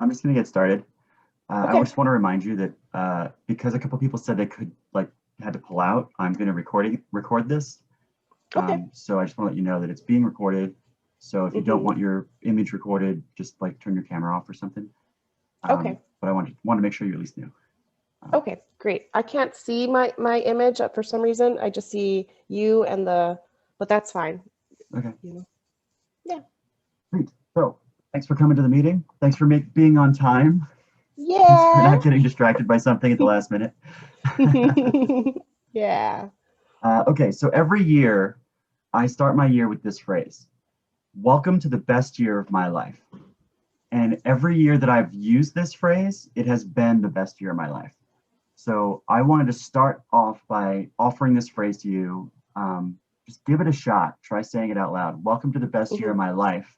I'm just going to get started. I Okay. just want to remind you that because a couple people said they had to pull out, I'm going to record this. Okay. So I just want to let you know that it's being recorded. So if you don't hmm want your image recorded, just like turn your camera off or something. Okay. But I want to make sure you at least knew. Um, Okay. Great. I can't see my image for some reason. I just see you and but that's fine. okay, You know. Yeah. great. So thanks for coming to the meeting. Thanks for being on time. Thanks for Yeah. not getting distracted by something at the last minute. Yeah. Okay, so every year I start my year with this phrase: "Welcome to the best year of my life." And every year that I've used this phrase, it has been the best year of my life. So I wanted to start off by offering this phrase to you. Just give it a shot. Try saying it out loud. Welcome to the best year of hmm my life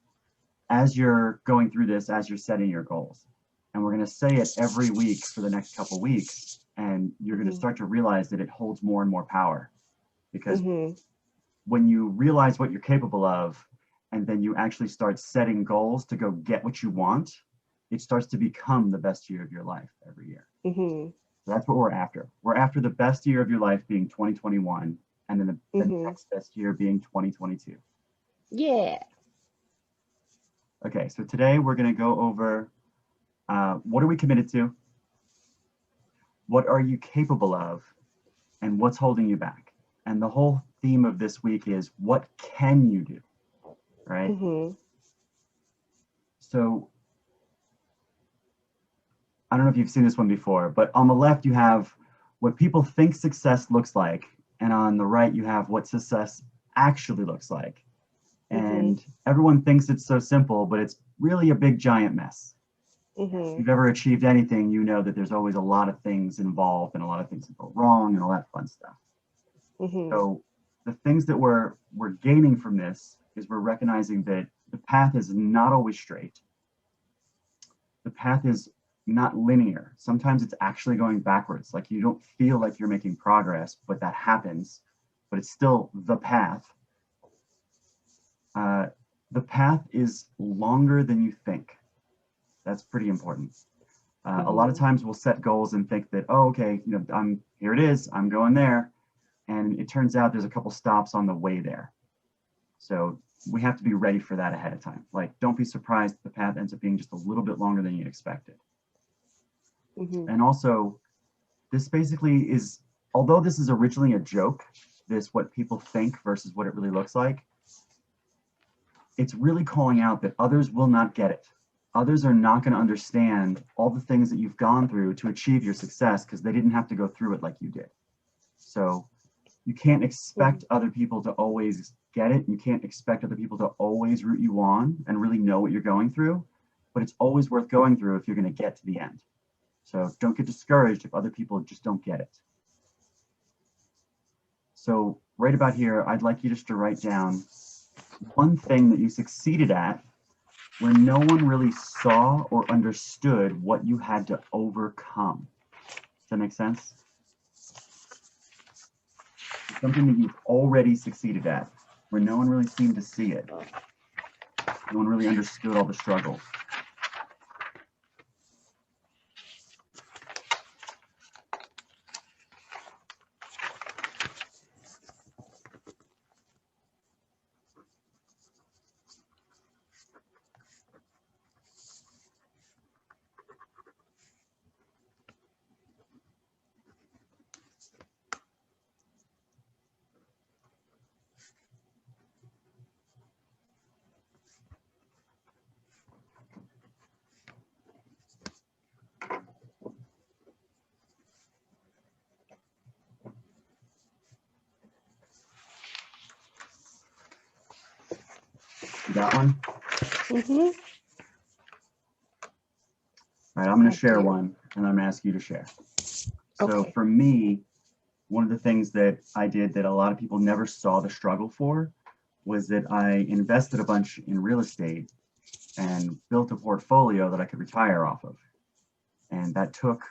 as you're going through this, as you're setting your goals. And we're going to say it every week for the next couple weeks. And you're going to hmm start to realize that it holds more and more power because hmm when you realize what you're capable of and then you actually start setting goals to go get what you want, it starts to become the best year of your life every year. hmm So that's what we're after. We're after the best year of your life being 2021, and then the hmm next best year being 2022. Yeah. Okay, so today we're going to go over what are we committed to, what are you capable of, and what's holding you back. And the whole theme of this week is what can you do, right? hmm So I don't know if you've seen this one before, but on the left you have what people think success looks like, and on the right you have what success actually looks like. hmm And everyone thinks it's so simple, but it's really a big giant mess. If hmm you've ever achieved anything, you know that there's always a lot of things involved and a lot of things that go wrong and all that fun stuff. hmm So the things that we're gaining from this is we're recognizing that the path is not always straight. The path is not linear. Sometimes it's actually going backwards. Like you don't feel like you're making progress, but that happens. But it's still the path. Uh, the path is longer than you think. That's pretty important. A lot of hmm times we'll set goals and think that, oh, okay, I'm here. It is. I'm going there, and it turns out there's a couple stops on the way there. So we have to be ready for that ahead of time. Like, don't be surprised if the path ends up being just a little bit longer than you expected. hmm And also, this basically is, although this is originally a joke, this what people think versus what it really looks like, it's really calling out that others will not get it. Others are not going to understand all the things that you've gone through to achieve your success because they didn't have to go through it like you did. So you can't expect other people to always get it. You can't expect other people to always root you on and really know what you're going through, but it's always worth going through if you're going to get to the end. So don't get discouraged if other people just don't get it. So right about here, I'd like you just to write down one thing that you succeeded at where no one really saw or understood what you had to overcome. Does that make sense? Something that you've already succeeded at, where no one really seemed to see it. No one really understood all the struggles. You got one? hmm All right, I'm going I to share do. one and I'm going to ask you to share. So Okay. for me, one of the things that I did that a lot of people never saw the struggle for was that I invested a bunch in real estate and built a portfolio that I could retire off of. And that took,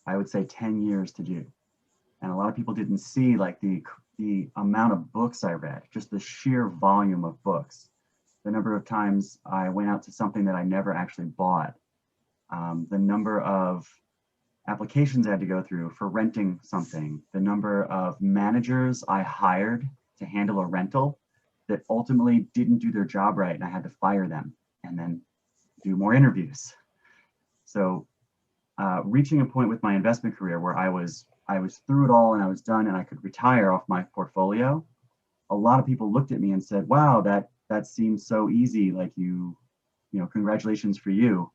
I would say, 10 years to do. And a lot of people didn't see like the amount of books I read, just the sheer volume of books, the number of times I went out to something that I never actually bought, the number of applications I had to go through for renting something, the number of managers I hired to handle a rental that ultimately didn't do their job right, and I had to fire them and then do more interviews. So reaching a point with my investment career where I was through it all and I was done and I could retire off my portfolio, a lot of people looked at me and said, wow, that seems so easy, like you know, congratulations for you.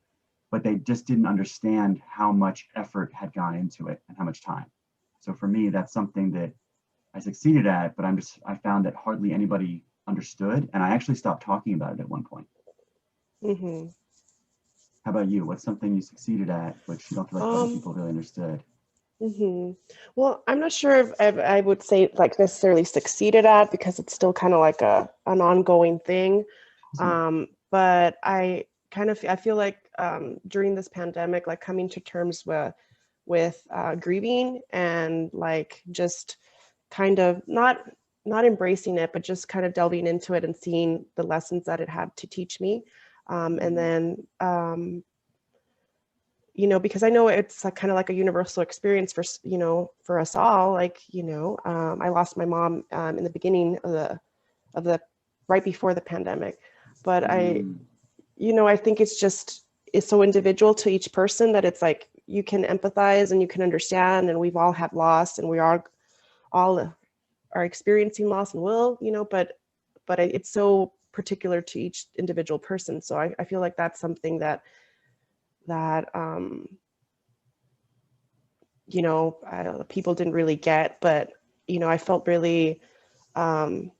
But they just didn't understand how much effort had gone into it and how much time. So for me, that's something that I succeeded at, but I found that hardly anybody understood, and I actually stopped talking about it at one point. Mm-hmm. How about you? What's something you succeeded at, which you don't feel like other people really understood? Mm-hmm. Well, I'm not sure if I would say like necessarily succeeded at, because it's still kind of like an ongoing thing. Awesome. But I feel like during this pandemic, like coming to terms with grieving and like just kind of not embracing it, but just kind of delving into it and seeing the lessons that it had to teach me. And then you know, because I know it's like kind of like a universal experience for, you know, for us all. Like, you know, I lost my mom in the beginning of the right before the pandemic, but you know, I think it's so individual to each person that it's like you can empathize and you can understand, and we've all had loss, and we are all are experiencing loss and will, you know, but it's so particular to each individual person. So I feel like that's something that you know, people didn't really get, but you know, I felt really in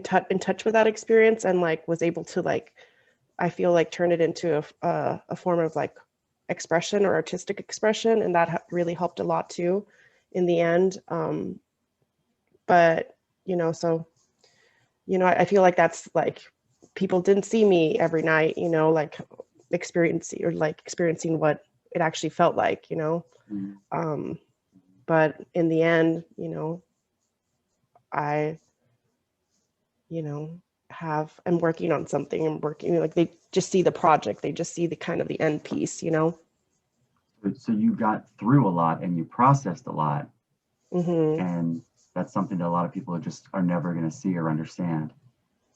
touch with that experience, and like was able to like, I feel like turn it into a form of like expression or artistic expression, and that really helped a lot too in the end. But you know, so you know, I feel like that's like people didn't see me every night, you know, like experiencing what it actually felt like, you know. But in the end, you know, I, you know, I'm working on something. I'm working, like they just see the project, they just see the kind of the end piece, you know. So you got through a lot and you processed a lot, Mm-hmm. and that's something that a lot of people are never going to see or understand.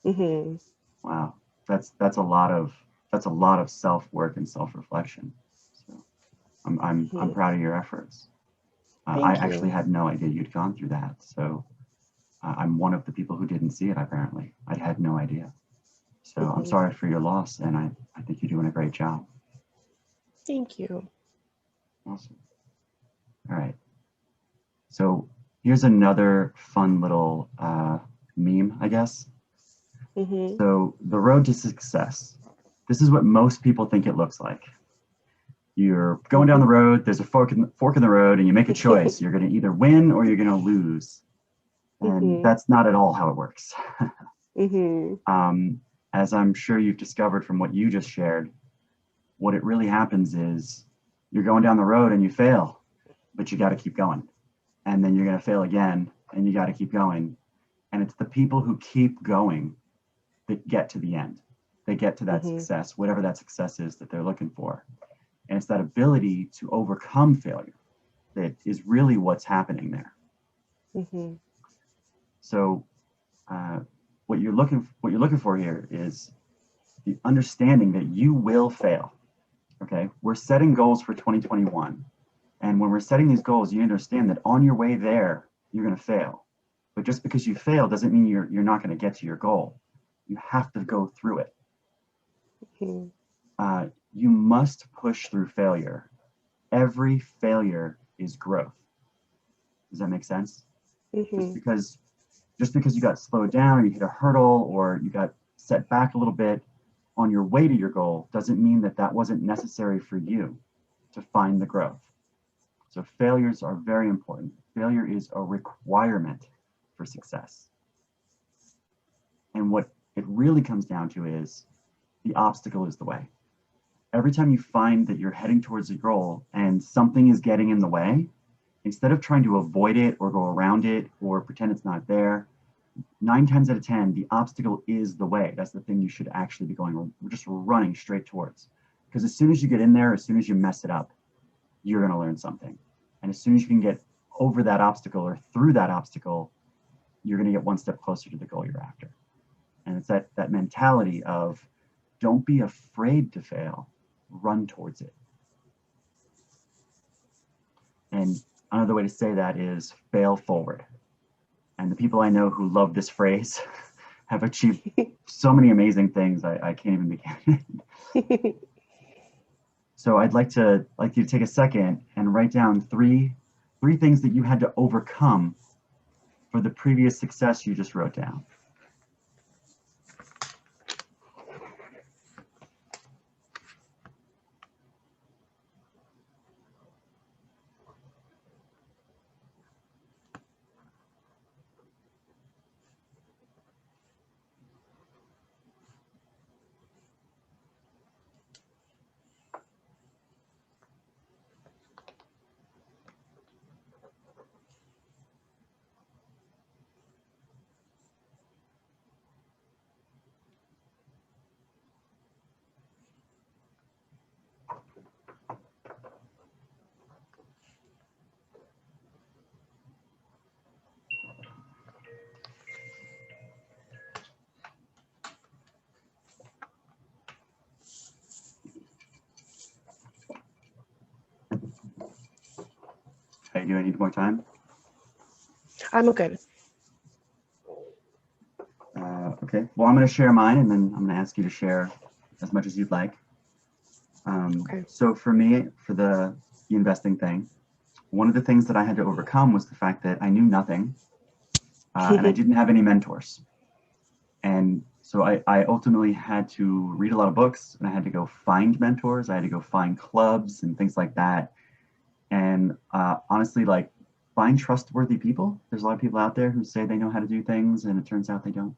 Mm-hmm. Wow, that's a lot of self work and self reflection. So I'm Mm-hmm. proud of your efforts. I Thank actually you. had no idea you'd gone through that. So I'm one of the people who didn't see it. Apparently, I had no idea. So I'm Mm-hmm. sorry for your loss, and I think you're doing a great job. Thank you. Awesome. All right. So here's another fun little meme, I guess. Mm-hmm. So the road to success. This is what most people think it looks like. You're going down the road, there's a fork in the road, and you make a choice. You're going to either win or you're going to lose. And Mm-hmm. that's not at all how it works. Mm-hmm. As I'm sure you've discovered from what you just shared, what it really happens is you're going down the road and you fail, but you got to keep going. And then you're going to fail again, and you got to keep going. And it's the people who keep going that get to the end. They get to that Mm-hmm. success, whatever that success is that they're looking for. And it's that ability to overcome failure that is really what's happening there. Mm-hmm. So what you're looking for here is the understanding that you will fail. Okay, we're setting goals for 2021, and when we're setting these goals, you understand that on your way there, you're going to fail. But just because you fail doesn't mean you're not going to get to your goal. You have to go through it. Mm-hmm. You must push through failure. Every failure is growth. Does that make sense? Just Mm-hmm. because just because you got slowed down or you hit a hurdle or you got set back a little bit on your way to your goal doesn't mean that that wasn't necessary for you to find the growth. So failures are very important. Failure is a requirement for success. And what it really comes down to is the obstacle is the way. Every time you find that you're heading towards a goal and something is getting in the way, instead of trying to avoid it or go around it or pretend it's not there, 9 times out of 10, the obstacle is the way. That's the thing you should actually be going, just running straight towards. Because as soon as you get in there, as soon as you mess it up, you're going to learn something. And as soon as you can get over that obstacle or through that obstacle, you're going to get one step closer to the goal you're after. And it's that mentality of don't be afraid to fail, run towards it. And another way to say that is fail forward. And the people I know who love this phrase have achieved so many amazing things I can't even begin. So I'd like you to take a second and write down three things that you had to overcome for the previous success you just wrote down. Hey, do I need more time? I'm good. Okay, well, I'm going to share mine, and then I'm going to ask you to share as much as you'd like. Okay. So for me, for the investing thing, one of the things that I had to overcome was the fact that I knew nothing, and I didn't have any mentors. And so I ultimately had to read a lot of books, and I had to go find mentors. I had to go find clubs and things like that. And honestly, like, find trustworthy people. There's a lot of people out there who say they know how to do things, and it turns out they don't.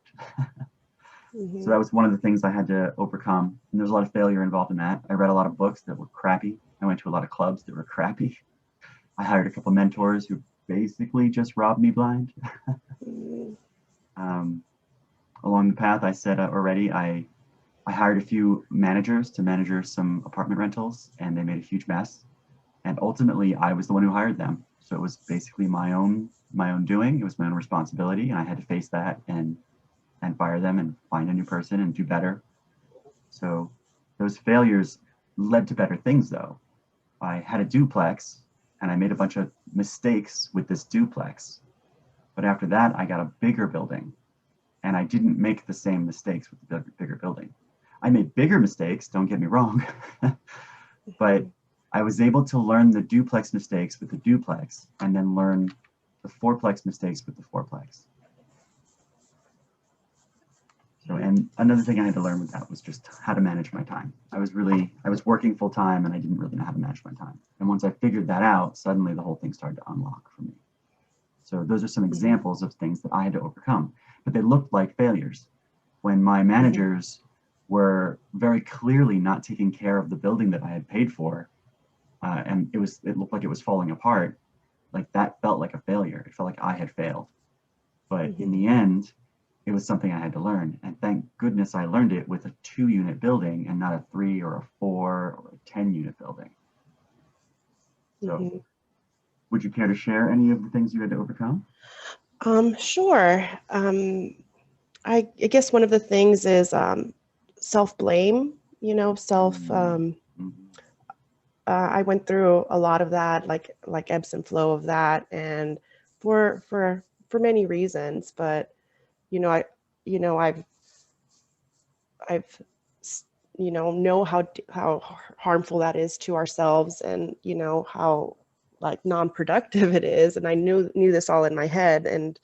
So that was one of the things I had to overcome. And there's a lot of failure involved in that. I read a lot of books that were crappy. I went to a lot of clubs that were crappy. I hired a couple mentors who basically just robbed me blind. Along the path, I said already, I hired a few managers to manage some apartment rentals, and they made a huge mess. And ultimately, I was the one who hired them. So it was basically my own doing. It was my own responsibility, and I had to face that and fire them and find a new person and do better. So those failures led to better things, though. I had a duplex, and I made a bunch of mistakes with this duplex. But after that, I got a bigger building, and I didn't make the same mistakes with the bigger building. I made bigger mistakes, don't get me wrong, but I was able to learn the duplex mistakes with the duplex and then learn the fourplex mistakes with the fourplex. So, and another thing I had to learn with that was just how to manage my time. I was working full time, and I didn't really know how to manage my time. And once I figured that out, suddenly the whole thing started to unlock for me. So those are some examples of things that I had to overcome, but they looked like failures. When my managers were very clearly not taking care of the building that I had paid for, and it looked like it was falling apart, like that felt like a failure. It felt like I had failed. But in the end, it was something I had to learn. And thank goodness I learned it with a 2-unit building and not a 3 or a 4 or a 10-unit building. So would you care to share any of the things you had to overcome? Sure. I guess one of the things is self-blame, I went through a lot of that, like ebbs and flow of that, and for many reasons. But I've know how harmful that is to ourselves, and how like non-productive it is. And I knew this all in my head, and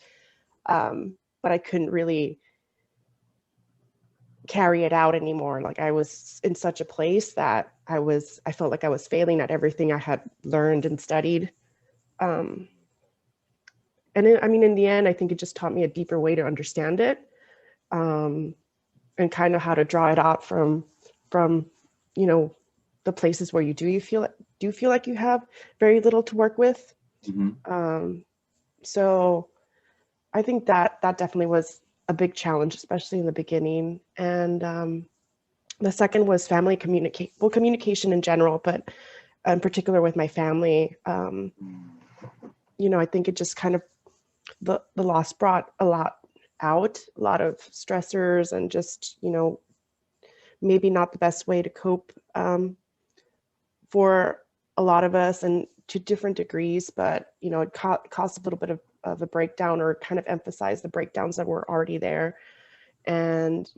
but I couldn't really carry it out anymore. Like I was in such a place that I felt like I was failing at everything I had learned and studied. And in the end, I think it just taught me a deeper way to understand it, and kind of how to draw it out from the places where you do feel like you have very little to work with. So I think that definitely was a big challenge, especially in the beginning. And the second was communication in general, but in particular with my family. I think it just kind of, the loss brought a lot out, a lot of stressors, and just, maybe not the best way to cope for a lot of us, and to different degrees, but, it caused a little bit of a breakdown, or kind of emphasized the breakdowns that were already there. And,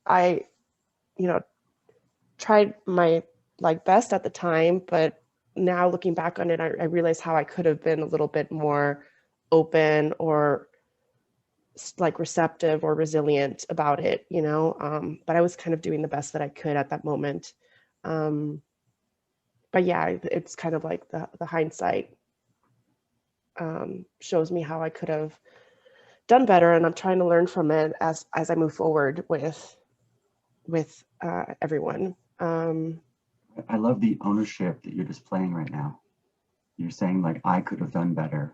I, tried my best at the time, but now looking back on it, I realize how I could have been a little bit more open, or receptive or resilient about it, but I was kind of doing the best that I could at that moment. But yeah, it's kind of like the hindsight shows me how I could have done better, and I'm trying to learn from it as I move forward with everyone. I love the ownership that you're displaying right now. You're saying like, I could have done better.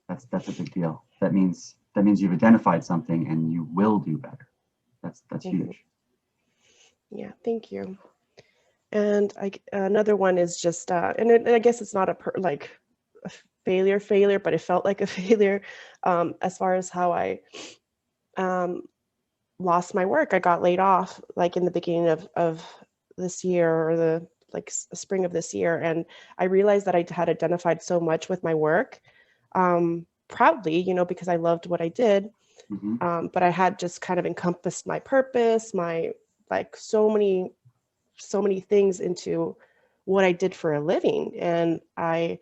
That's a big deal. That means you've identified something and you will do better. That's huge. Yeah, thank you. And another one is just, and I guess it's not a failure, but it felt like a failure as far as how I lost my work. I got laid off in the beginning of this year, or the spring of this year, and I realized that I had identified so much with my work, proudly, because I loved what I did. But I had just kind of encompassed my purpose, my so many things into what I did for a living. And I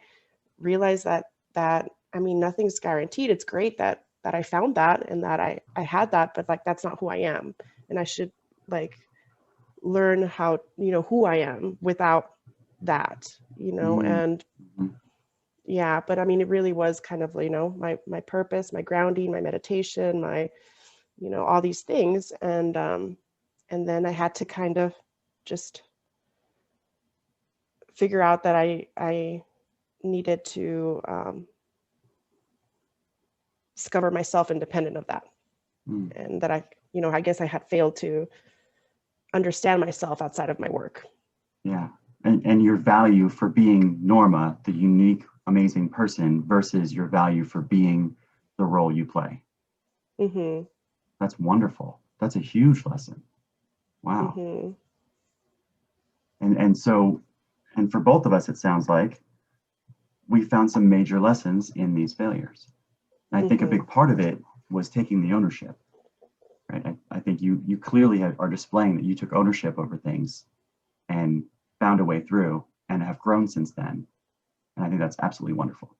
realized that I mean, nothing's guaranteed. It's great that I found that, and that I had that, but that's not who I am. And I should learn how, who I am without that, and yeah, but I mean, it really was kind of, my purpose, my grounding, my meditation, my, all these things. And then I had to kind of just figure out that I needed to discover myself independent of that. And that I guess I had failed to understand myself outside of my work. Yeah. And your value for being Norma, the unique, amazing person, versus your value for being the role you play. That's wonderful. That's a huge lesson. Wow. And for both of us, it sounds like we found some major lessons in these failures. And I think a big part of it was taking the ownership, right? I think you clearly are displaying that you took ownership over things and found a way through, and have grown since then. And I think that's absolutely wonderful.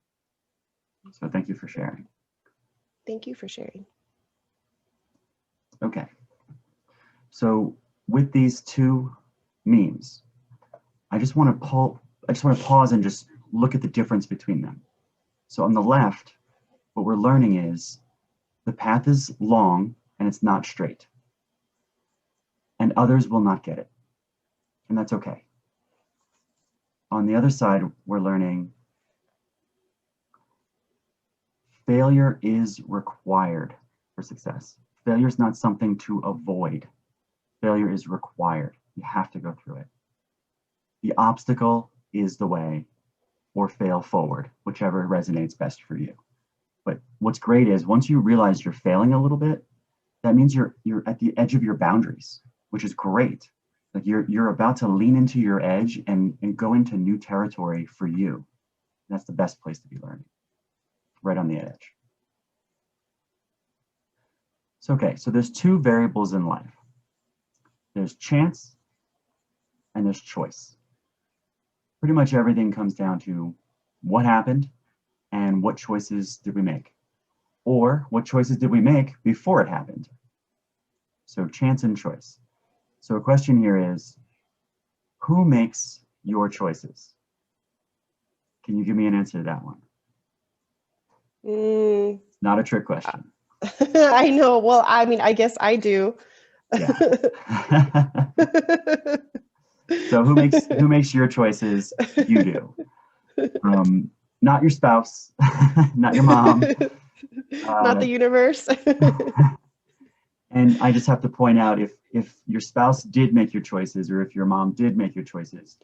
So thank you for sharing. Thank you for sharing. Okay. So with these two memes, I just want to pause and just look at the difference between them. So on the left, what we're learning is the path is long and it's not straight. And others will not get it. And that's okay. On the other side, we're learning failure is required for success. Failure is not something to avoid. Failure is required. You have to go through it. The obstacle is the way, or fail forward, whichever resonates best for you. But what's great is once you realize you're failing a little bit, that means you're at the edge of your boundaries, which is great. Like you're about to lean into your edge and go into new territory for you. And that's the best place to be learning, right on the edge. So, okay, so there's two variables in life. There's chance and there's choice. Pretty much everything comes down to what happened and what choices did we make, or what choices did we make before it happened. So chance and choice. So a question here is, who makes your choices? Can you give me an answer to that one? Not a trick question. I know. Well, I mean, I guess I do. Yeah. So who makes your choices? You do. Not your spouse, not your mom, Not the universe. And I just have to point out, if your spouse did make your choices, or if your mom did make your choices,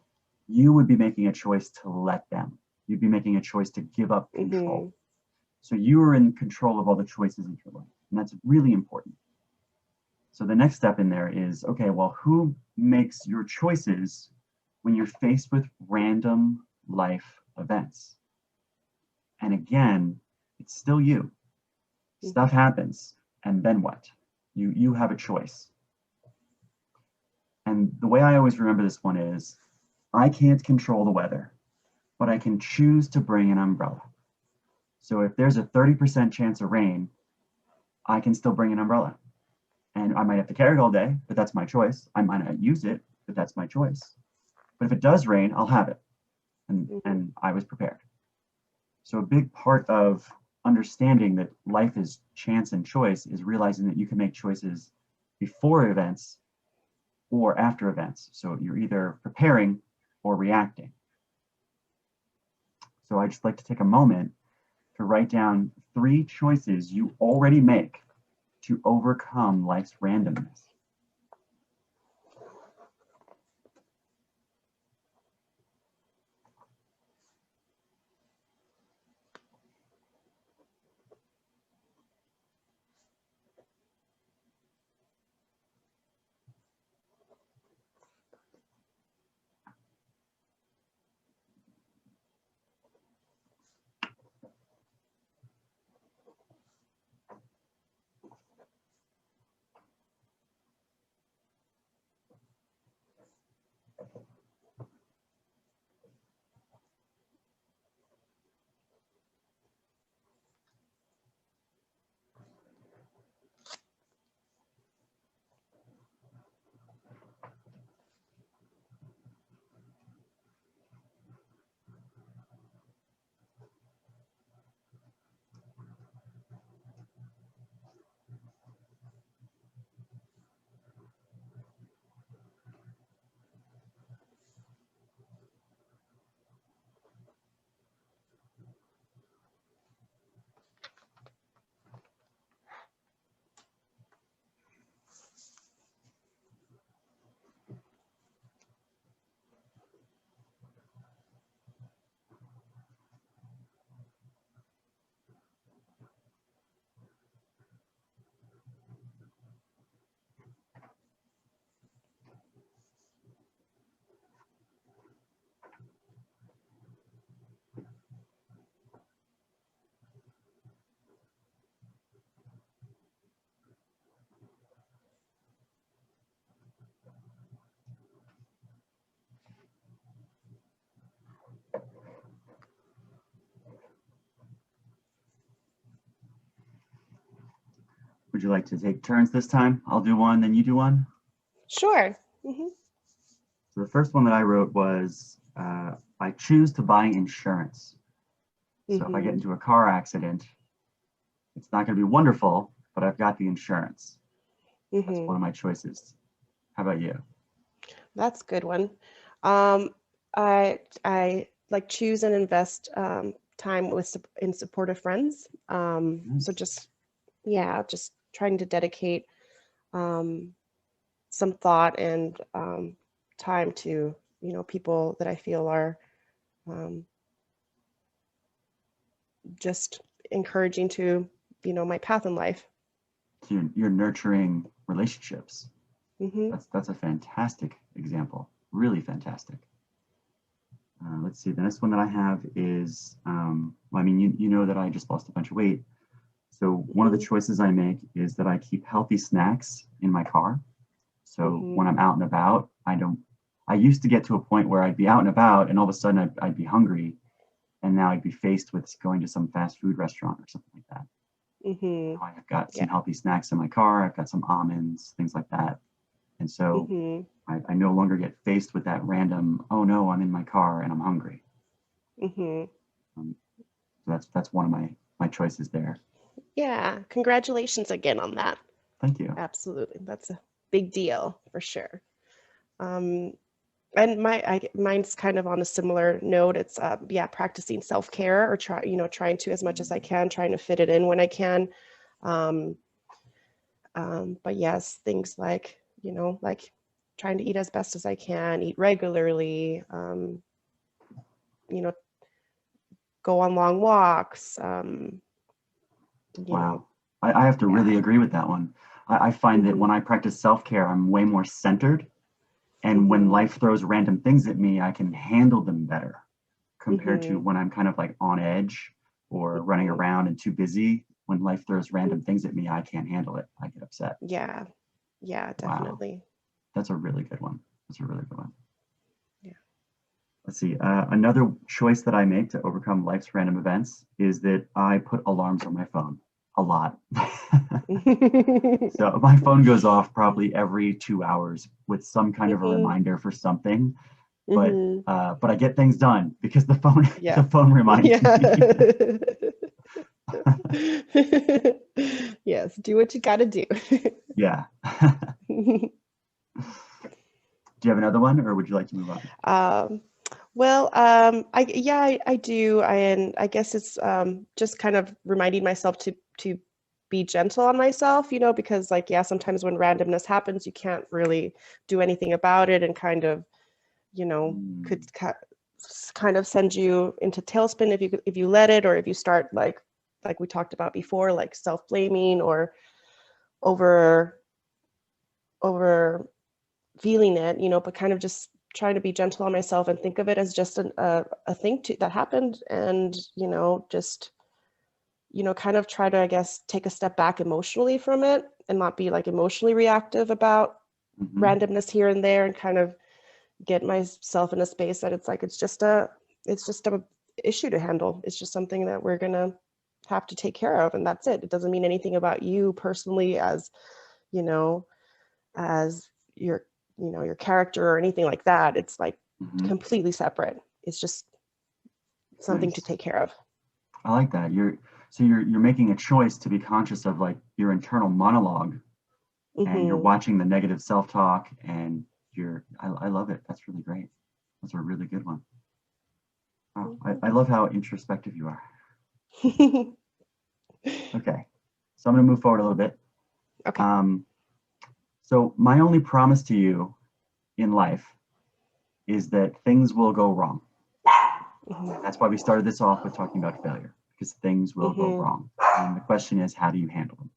you would be making a choice to let them. You'd be making a choice to give up control. So you are in control of all the choices in your life, and that's really important. So the next step in there is, okay, well, who makes your choices when you're faced with random life events? And again, it's still you. Stuff happens, and then what? You have a choice. And the way I always remember this one is, I can't control the weather, but I can choose to bring an umbrella. So if there's a 30% chance of rain, I can still bring an umbrella. And I might have to carry it all day, but that's my choice. I might not use it, but that's my choice. But if it does rain, I'll have it. And I was prepared. So a big part of understanding that life is chance and choice is realizing that you can make choices before events or after events. So you're either preparing or reacting. So I just like to take a moment to write down 3 choices you already make to overcome life's randomness. Would you like to take turns this time? I'll do one, then you do one. Sure. So the first one that I wrote was, I choose to buy insurance. So if I get into a car accident, it's not going to be wonderful, but I've got the insurance. That's one of my choices. How about you? That's a good one. I like choose and invest time in supportive friends. So just trying to dedicate some thought and time to people that I feel are just encouraging to my path in life. So you're nurturing relationships. That's a fantastic example. Really fantastic. Let's see. The next one that I have is, well, I mean, you know that I just lost a bunch of weight. So one of the choices I make is that I keep healthy snacks in my car. So when I'm out and about, I used to get to a point where I'd be out and about and all of a sudden I'd be hungry, and now I'd be faced with going to some fast food restaurant or something like that. I've got some healthy snacks in my car. I've got some almonds, things like that. And so I no longer get faced with that random, oh no, I'm in my car and I'm hungry. So that's one of my choices there. Yeah, congratulations again on that. Thank you. Absolutely, that's a big deal for sure. And mine's kind of on a similar note. It's yeah, practicing self-care, or trying to, as much as I can, trying to fit it in when I can. Um, but yes, things like, like trying to eat as best as I can, eat regularly, you know, go on long walks, Wow. I have to yeah. really agree with that one. I find that Hmm. when I practice self-care, I'm way more centered. And when Hmm. life throws random things at me, I can handle them better compared to Hmm. when I'm kind of like on edge or running Hmm. around and too busy. When life throws random things at me, I can't handle it. I get upset. Yeah. Yeah, Wow. definitely. That's a really good one. That's a really good one. Yeah. Let's see. Another choice that I make to overcome life's random events is that I put alarms on my phone a lot. So my phone goes off probably every 2 hours with some kind of a Hmm. reminder for something, but Hmm. but I get things done because the phone Yeah. the phone reminds me. Yeah. Yes, do what you gotta do. Yeah. Do you have another one, or would you like to move on? Um, well, I do, and I guess it's just kind of reminding myself to be gentle on myself, because like, yeah, sometimes when randomness happens, you can't really do anything about it, and kind of, could Mm, kind of send you into tailspin if you let it, or if you start like we talked about before, like self-blaming, or over over feeling it, but kind of just trying to be gentle on myself and think of it as just a thing that happened, and just kind of try to, I guess, take a step back emotionally from it, and not be like emotionally reactive about mhm. randomness here and there, and kind of get myself in a space that it's just a issue to handle. It's just something that we're gonna have to take care of, and that's it. It doesn't mean anything about you personally, as you know as your character or anything like that. It's like Mhm. completely separate. It's just something to Nice. take care of. I like that. You're making a choice to be conscious of like your internal monologue, and you're Hmm. watching the negative self-talk, and I love it. That's really great. That's a really good one. Wow. I love how introspective you are. Okay. So I'm going to move forward a little bit. Okay. Um, so my only promise to you in life is that things will go wrong. Hmm. And that's why we started this off with talking about failure, because things will go Hmm. wrong. And the question is, how do you handle them?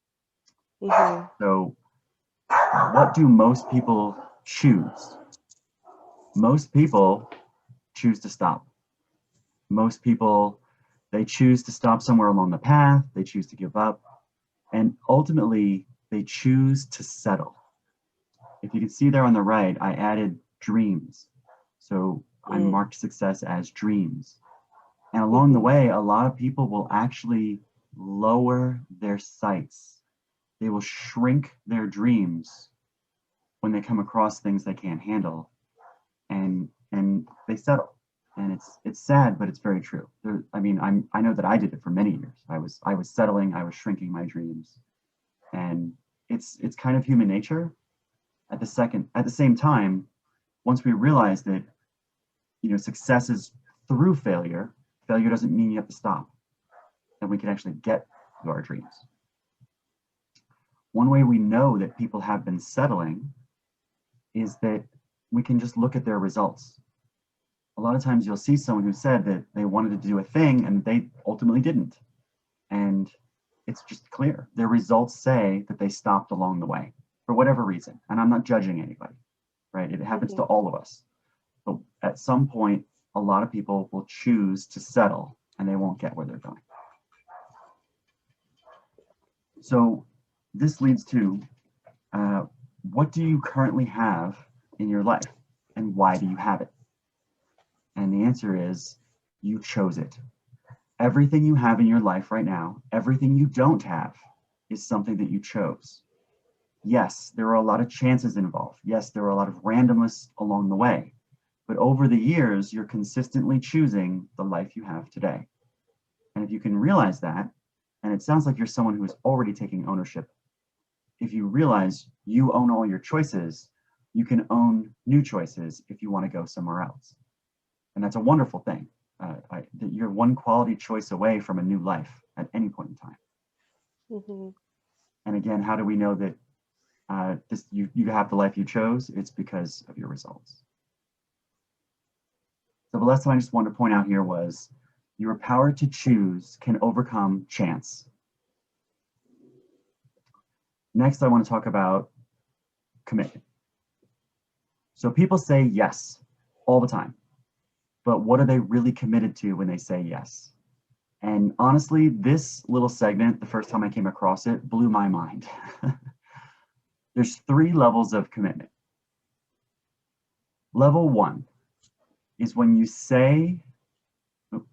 Hmm. So what do most people choose? Most people choose to stop. Most people, they choose to stop somewhere along the path, they choose to give up, and ultimately they choose to settle. If you can see there on the right, I added dreams. So I Hmm. marked success as dreams. And along the Hmm. way, a lot of people will actually lower their sights. They will shrink their dreams when they come across things they can't handle, and they settle. And it's sad, but it's very true. I mean, I know that I did it for many years. I was settling, I was shrinking my dreams, and it's kind of human nature. At the same time, once we realize that success is through failure, failure doesn't mean you have to stop, and we can actually get to our dreams. One way we know that people have been settling is that we can just look at their results. A lot of times you'll see someone who said that they wanted to do a thing and they ultimately didn't. And it's just clear. Their results say that they stopped along the way for whatever reason. And I'm not judging anybody, right? It happens Hmm. to all of us. But at some point, a lot of people will choose to settle and they won't get where they're going. So this leads to uh, what do you currently have in your life and why do you have it? And the answer is you chose it. Everything you have in your life right now, everything you don't have, is something that you chose. Yes, there are a lot of chances involved. Yes, there are a lot of randomness along the way. But over the years, you're consistently choosing the life you have today. And if you can realize that, and it sounds like you're someone who is already taking ownership, if you realize you own all your choices, You can own new choices if you want to go somewhere else. And that's a wonderful thing. That you're one quality choice away from a new life at any point in time. Mm-hmm. And again, how do we know that you have the life you chose? It's because of your results. So the lesson I just wanted to point out here was your power to choose can overcome chance. Next, I want to talk about commitment. So people say yes all the time, but what are they really committed to when they say yes? And honestly, this little segment, the first time I came across it, blew my mind. There's 3 levels of commitment. Level 1 is when you say, oh,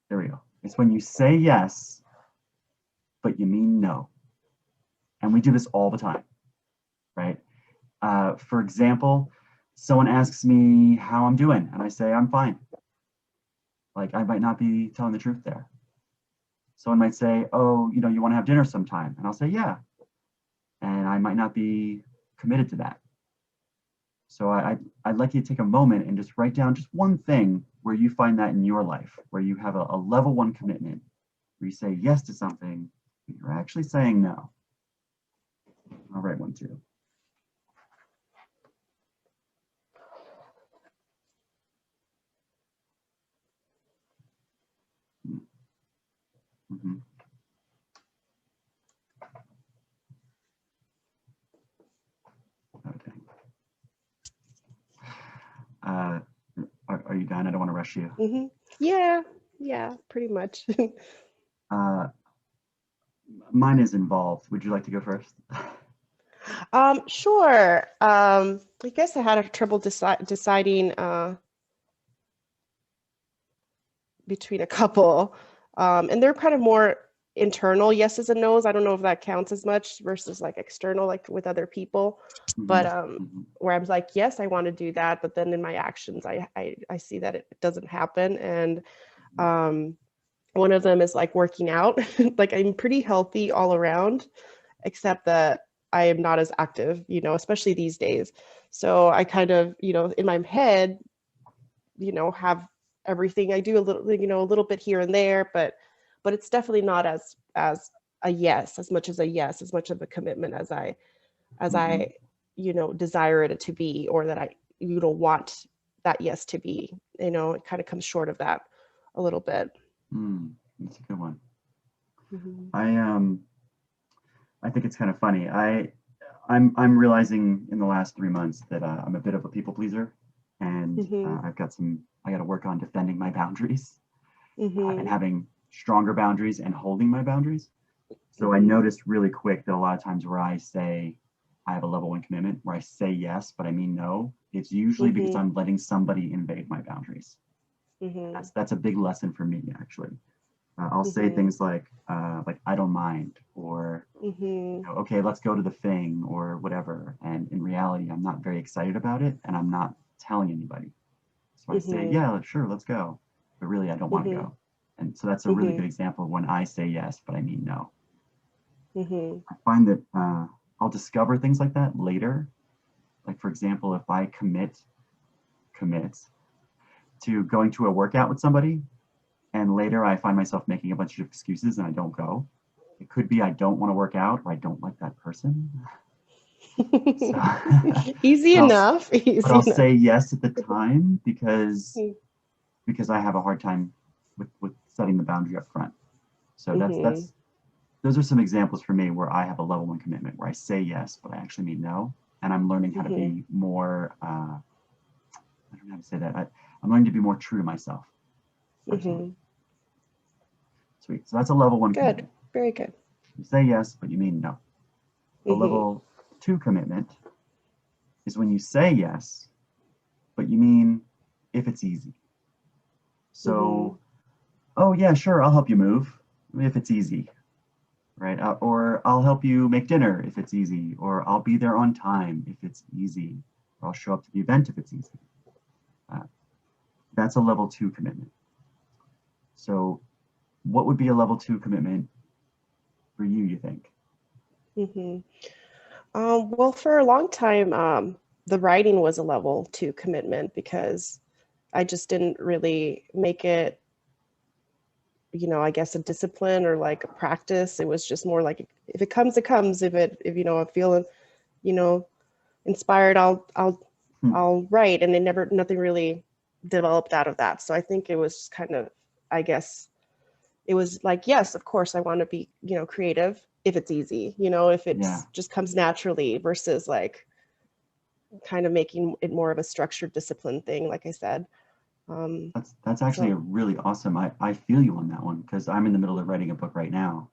there we go. It's when you say yes, but you mean no. And we do this all the time, right? For example, someone asks me how I'm doing, and I say, I'm fine. Like, I might not be telling the truth there. Someone might say, oh, you want to have dinner sometime? And I'll say, yeah. And I might not be committed to that. So I'd like you to take a moment and just write down just one thing where you find that in your life, where you have a level 1 commitment, where you say yes to something, but you're actually saying no. I'll write one too. Mm-hmm. Okay. Are you done? I don't want to rush you. Mm-hmm. Yeah, pretty much. Mine is involved. Would you like to go first? Sure. I guess I had trouble deciding between a couple, and they're kind of more internal yeses and nos. I don't know if that counts as much versus like external, like with other people. Mm-hmm. But Mm-hmm. where I was like, yes, I want to do that, but then in my actions, I see that it doesn't happen. And one of them is like working out. Like I'm pretty healthy all around, except that I am not as active, especially these days. So I kind of, in my head, have everything. I do a little bit here and there, but it's definitely not as a yes, as much of a commitment as I Mm-hmm. desire it to be, or that I want that yes to be. It kind of comes short of that a little bit. That's a good one. Mm-hmm. I think it's kind of funny. I'm realizing in the last 3 months that I'm a bit of a people pleaser, and Mm-hmm. I got to work on defending my boundaries and Mm-hmm. having stronger boundaries and holding my boundaries. So I Mm-hmm. noticed really quick that a lot of times where I say I have a level 1 commitment, where I say yes but I mean no, it's usually because Mm-hmm. I'm letting somebody invade my boundaries. Mm-hmm. That's a big lesson for me actually. I'll say Mm-hmm. things like I don't mind, or Mm-hmm. okay, let's go to the thing or whatever. And in reality, I'm not very excited about it, and I'm not telling anybody. So I say, Mm-hmm. yeah, sure, let's go, but really I don't want to Mm-hmm. go. And so that's a really Mm-hmm. good example of when I say yes but I mean no. Mm-hmm. I find that I'll discover things like that later. Like for example, if I commit to going to a workout with somebody, and later I find myself making a bunch of excuses and I don't go. It could be I don't want to work out, or I don't like that person. So, Easy but I'll enough. but Easy I'll enough. say yes at the time because I have a hard time with setting the boundary up front. So Mm-hmm. those are some examples for me where I have a level 1 commitment, where I say yes but I actually mean no, and I'm learning how to Mm-hmm. be more. I don't know how to say that. I'm learning to be more true to myself personally. Mm-hmm. Sweet. So that's a level 1 Good. commitment. Very good. You say yes but you mean no. A Mm-hmm. level 2 commitment is when you say yes but you mean if it's easy. Mm-hmm. So, oh yeah, sure, I'll help you move if it's easy, right? Or I'll help you make dinner if it's easy, or I'll be there on time if it's easy, or I'll show up to the event if it's easy. Uh, that's a level 2 commitment. So, what would be a level 2 commitment for you think? Mm-hmm. Well, for a long time, the writing was a level 2 commitment because I just didn't really make it, I guess a discipline or like a practice. It was just more like, if it comes, it comes. If I'm feeling, you know, inspired, Hmm. I'll write. And nothing really developed out of that. So I think it was kind of, I guess it was like, yes, of course I want to be, creative if it's easy, if Yeah, it's just comes naturally versus like kind of making it more of a structured discipline thing, like I said. Um, that's actually a so really awesome. I feel you on that one because I'm in the middle of writing a book right now,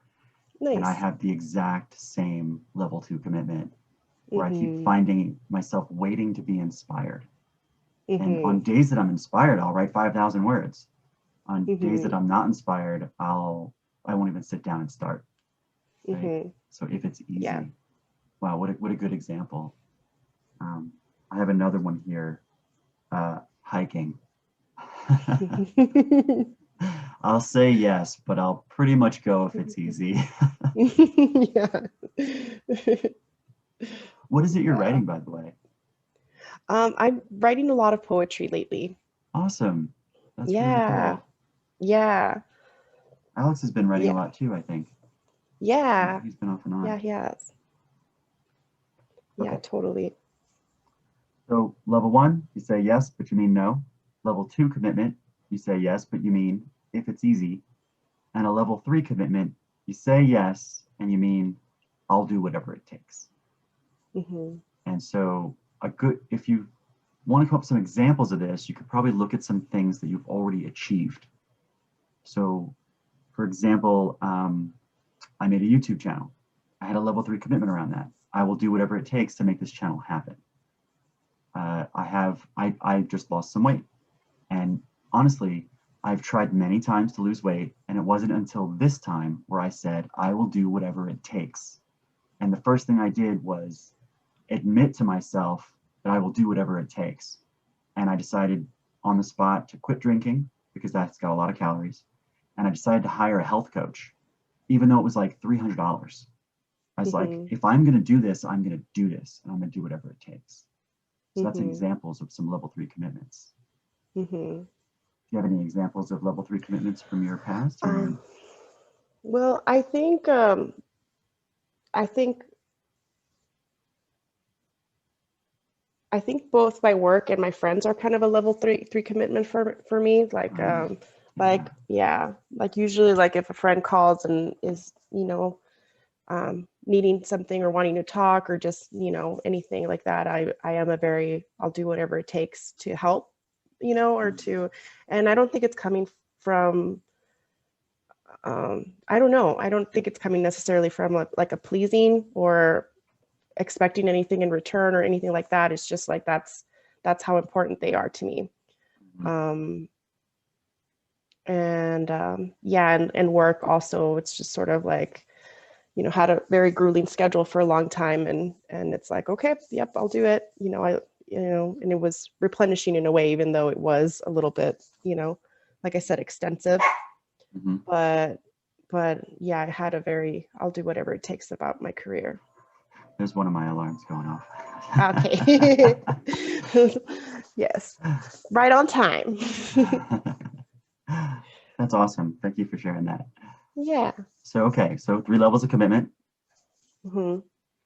and I nice. have the exact same level 2 commitment where I keep Mm-hmm. finding myself waiting to be inspired. And Mm-hmm. on days that I'm inspired, I'll write 5,000 words. On days that Mm-hmm. I'm not inspired, I won't even sit down and start. Right. Mm-hmm. So if it's Yeah. easy, wow, what a good example. Um, I have another one here. Hiking. I'll say yes, but I'll pretty much go if it's easy. Yeah. What is it you're Yeah. writing, by the way? I'm writing a lot of poetry lately. Awesome. That's really Yeah. cool. Yeah. Alex has been writing a Yeah. lot too, I think. Yeah. He's been off and Yeah, on. he has. Yeah, Okay. totally. So level 1, you say yes, but you mean no. Level 2 commitment, you say yes, but you mean if it's easy. And a level 3 commitment, you say yes, and you mean I'll do whatever it takes. Mm-hmm. And so if you want to come up with some examples of this, you could probably look at some things that you've already achieved. So for example, I made a YouTube channel. I had a level 3 commitment around that. I will do whatever it takes to make this channel happen. I just lost some weight. And honestly, I've tried many times to lose weight, and it wasn't until this time where I said, I will do whatever it takes. And the first thing I did was admit to myself that I will do whatever it takes. And I decided on the spot to quit drinking because that's got a lot of calories. And I decided to hire a health coach, even though it was like $300. I was like, Mm-hmm. if I'm going to do this, I'm going to do this, and I'm going to do whatever it takes. So that's Mm-hmm. examples of some level 3 commitments. Mm-hmm. Do you have any examples of level 3 commitments from your past or? Um, well, I think I think both my work and my friends are kind of a level three commitment for me. Right. Yeah. Yeah, like usually like if a friend calls and is, needing something or wanting to talk or just, anything like that, I am I'll do whatever it takes to help, or to, and I don't think it's coming from, I don't know. I don't think it's coming necessarily from like a pleasing or expecting anything in return or anything like that. It's just like that's how important they are to me. Mhm. Um, and yeah, and work also. It's just sort of like, had a very grueling schedule for a long time, and it's like, okay, yep, I'll do it. And it was replenishing in a way, even though it was a little bit, like I said, extensive. Mhm. But yeah, I had a very I'll do whatever it takes about my career. There's one of my alarms going off. Okay. Yes. Right on time. That's awesome. Thank you for sharing that. Yeah. So, okay, so 3 levels of commitment. Hmm.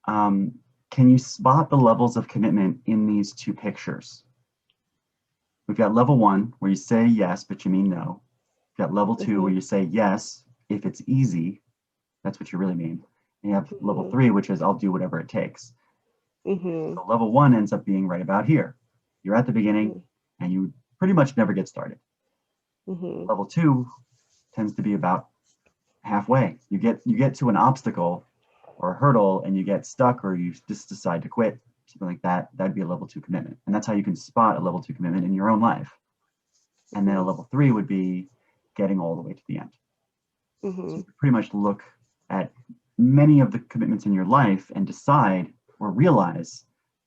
Um, can you spot the levels of commitment in these 2 pictures? We've got level 1 where you say yes, but you mean no. We've got level 2 Hmm. where you say yes if it's easy. That's what you really mean. And you have level Hmm. 3, which is I'll do whatever it takes. Hmm. So level 1 ends up being right about here. You're at the beginning and you pretty much never get started. Hmm. Level 2 tends to be about halfway. You get to an obstacle or a hurdle and you get stuck or you just decide to quit, something like that. That'd be a level 2 commitment. And that's how you can spot a level 2 commitment in your own life. And then a Hmm. level 3 would be getting all the way to the end. So Hmm. you pretty much look at many of the commitments in your life and decide or realize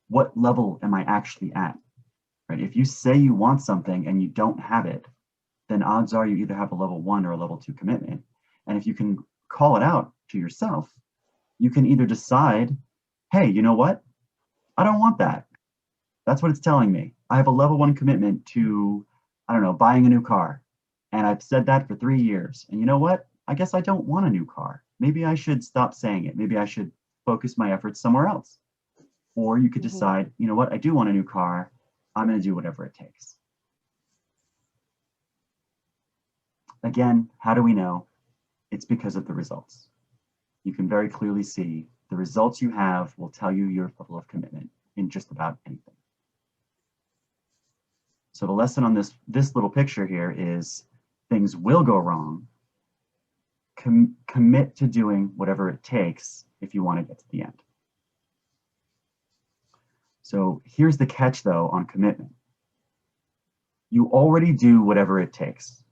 what level am I actually at, right? If you say you want something and you don't have it, then odds are you either have a level 1 or a level 2 commitment. And if you can call it out to yourself, you can either decide, hey, you know what? I don't want that. That's what it's telling me. I have a level 1 commitment to, I don't know, buying a new car. And I've said that for 3 years. And you know what? I guess I don't want a new car. Maybe I should stop saying it. Maybe I should focus my efforts somewhere else. Or you could decide, you know what? I do want a new car. I'm going to do whatever it takes. Again, how do we know? It's because of the results. You can very clearly see the results you have will tell you your level of commitment in just about anything. So the lesson on this little picture here is things will go wrong. Commit to doing whatever it takes if you want to get to the end. So here's the catch though on commitment. You already do whatever it takes,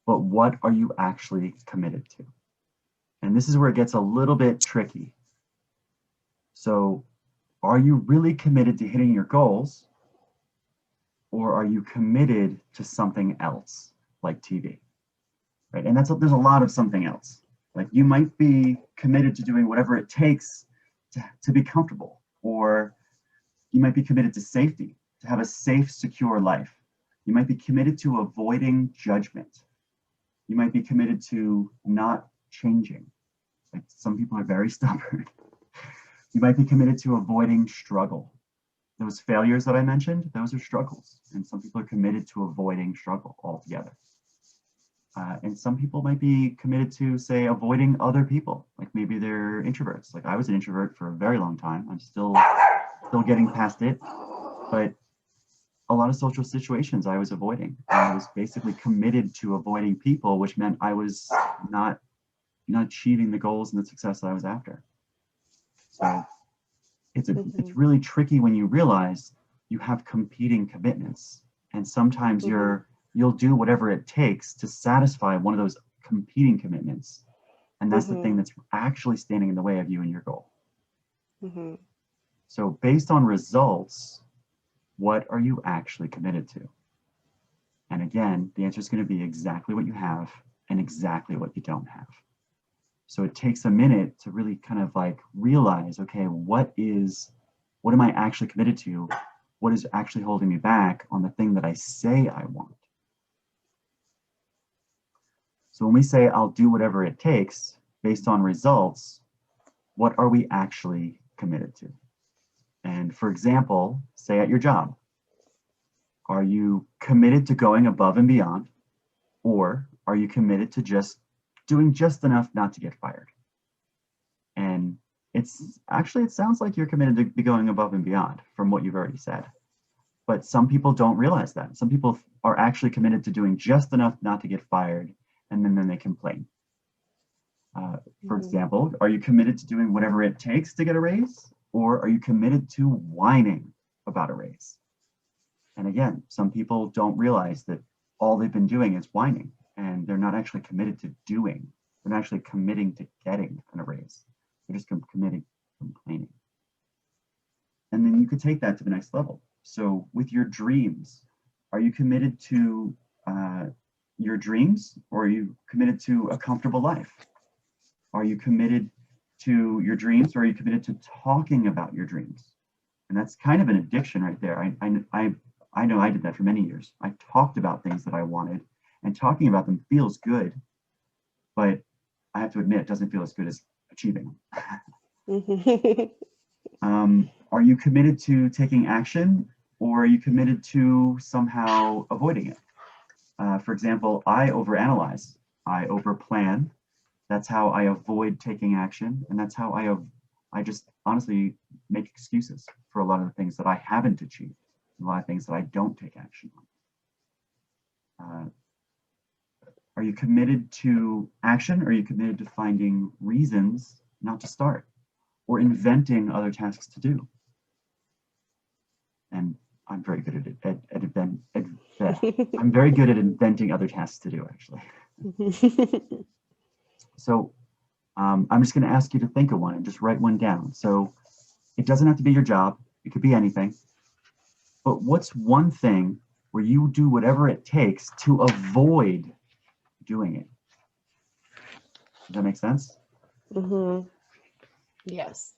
but what are you actually committed to? And this is where it gets a little bit tricky. So are you really committed to hitting your goals, or are you committed to something else like TV? Right? And there's a lot of something else. Like you might be committed to doing whatever it takes to be comfortable, or you might be committed to safety, to have a safe, secure life. You might be committed to avoiding judgment. You might be committed to not changing. Like some people are very stubborn. You might be committed to avoiding struggle. Those failures that I mentioned, those are struggles. And some people are committed to avoiding struggle altogether. And some people might be committed to, say, avoiding other people. Like maybe they're introverts. Like I was an introvert for a very long time. I'm still getting past it. But a lot of social situations I was avoiding. I was basically committed to avoiding people, which meant I was not achieving the goals and the success that I was after. So it's really tricky when you realize you have competing commitments, and sometimes you'll do whatever it takes to satisfy one of those competing commitments, and that's the thing that's actually standing in the way of you and your goal. So based on results, what are you actually committed to? And again, the answer is going to be exactly what you have and exactly what you don't have. So it takes a minute to really kind of like realize, okay, what am I actually committed to? What is actually holding me back on the thing that I say I want? So when we say I'll do whatever it takes based on results, what are we actually committed to? And for example, say at your job, are you committed to going above and beyond, or are you committed to just doing just enough not to get fired? And it sounds like you're committed to be going above and beyond from what you've already said. But some people don't realize that. Some people are actually committed to doing just enough not to get fired, and then they complain. For example, are you committed to doing whatever it takes to get a raise, or are you committed to whining about a raise? And again, some people don't realize that all they've been doing is whining, and they're not actually committed to doing. They're not actually committing to getting a raise. They're just committing to complaining. And then you could take that to the next level. So with your dreams, are you committed to your dreams, or are you committed to a comfortable life? Are you committed to your dreams, or are you committed to talking about your dreams? And that's kind of an addiction right there. I know I did that for many years. I talked about things that I wanted, and talking about them feels good, but I have to admit it doesn't feel as good as achieving them. Are you committed to taking action, or are you committed to somehow avoiding it? For example, I overanalyze, I overplan. That's how I avoid taking action, and that's how I just honestly make excuses for a lot of the things that I haven't achieved, a lot of things that I don't take action on. Are you committed to action, or are you committed to finding reasons not to start, or inventing other tasks to do? And I'm very good I'm very good at inventing other tasks to do, actually. So I'm just going to ask you to think of one and just write one down. So it doesn't have to be your job. It could be anything. But what's one thing where you do whatever it takes to avoid doing it? Does that make sense? Yes.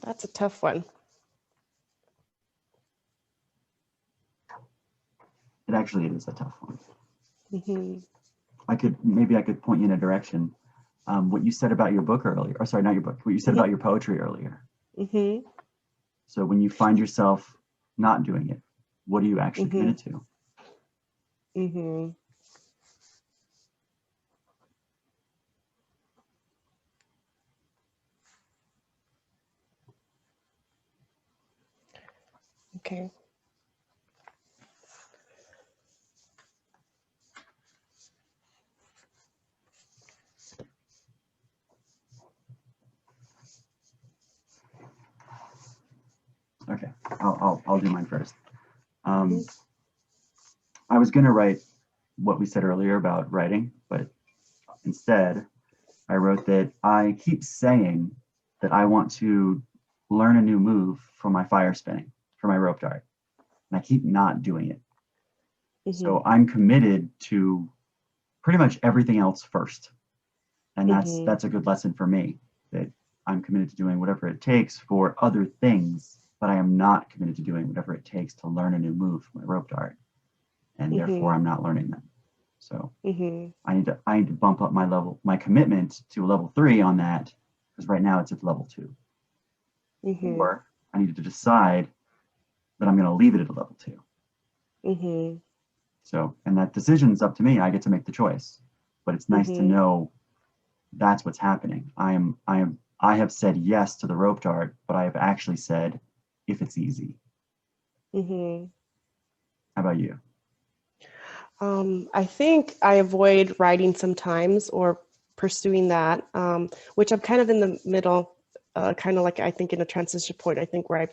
That's a tough one. It actually is a tough one. Mm-hmm. Maybe I could point you in a direction. What you said about your book earlier, or sorry, not your book, what you said about your poetry earlier. Mm-hmm. So when you find yourself not doing it, what are you actually committed to? Mm-hmm. Okay. Okay, I'll do mine first. Mm-hmm. I was gonna write what we said earlier about writing, but instead I wrote that I keep saying that I want to learn a new move for my fire spinning, for my rope dart, and I keep not doing it. So I'm committed to pretty much everything else first, and that's a good lesson for me, that I'm committed to doing whatever it takes for other things, but I am not committed to doing whatever it takes to learn a new move for my rope dart, and therefore I'm not learning them. So I need to bump up my commitment to level 3 on that, because right now it's at level 2. Or I need to decide that I'm going to leave it at a level 2. So, and that decision's up to me. I get to make the choice, but it's nice to know that's what's happening. I have said yes to the rope dart, but I have actually said if it's easy. How about you? I think I avoid writing sometimes or pursuing that, which I'm kind of in the middle, kind of like I think in a transition point, I think where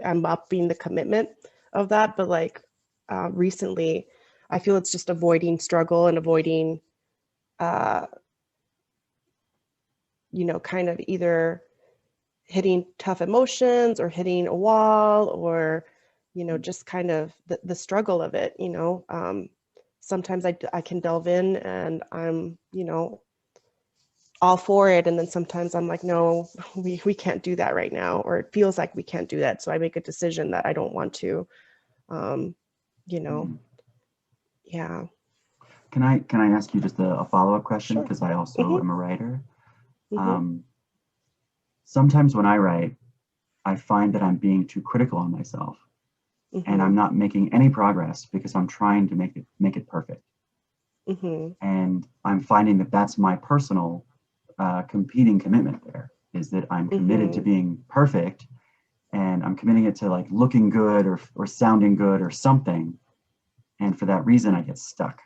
I'm upping the commitment of that. But like recently, I feel it's just avoiding struggle and avoiding, kind of either hitting tough emotions or hitting a wall or, just kind of the struggle of it, sometimes I can delve in and I'm, all for it. And then sometimes I'm like, no, we can't do that right now, or it feels like we can't do that. So I make a decision that I don't want to, yeah. Can I ask you just a follow-up question? Sure. Because I also am a writer. Mm-hmm. Sometimes when I write, I find that I'm being too critical on myself, and I'm not making any progress because I'm trying to make it perfect. And I'm finding that that's my personal competing commitment. There is that I'm committed to being perfect, and I'm committing it to like looking good or sounding good or something, and for that reason I get stuck.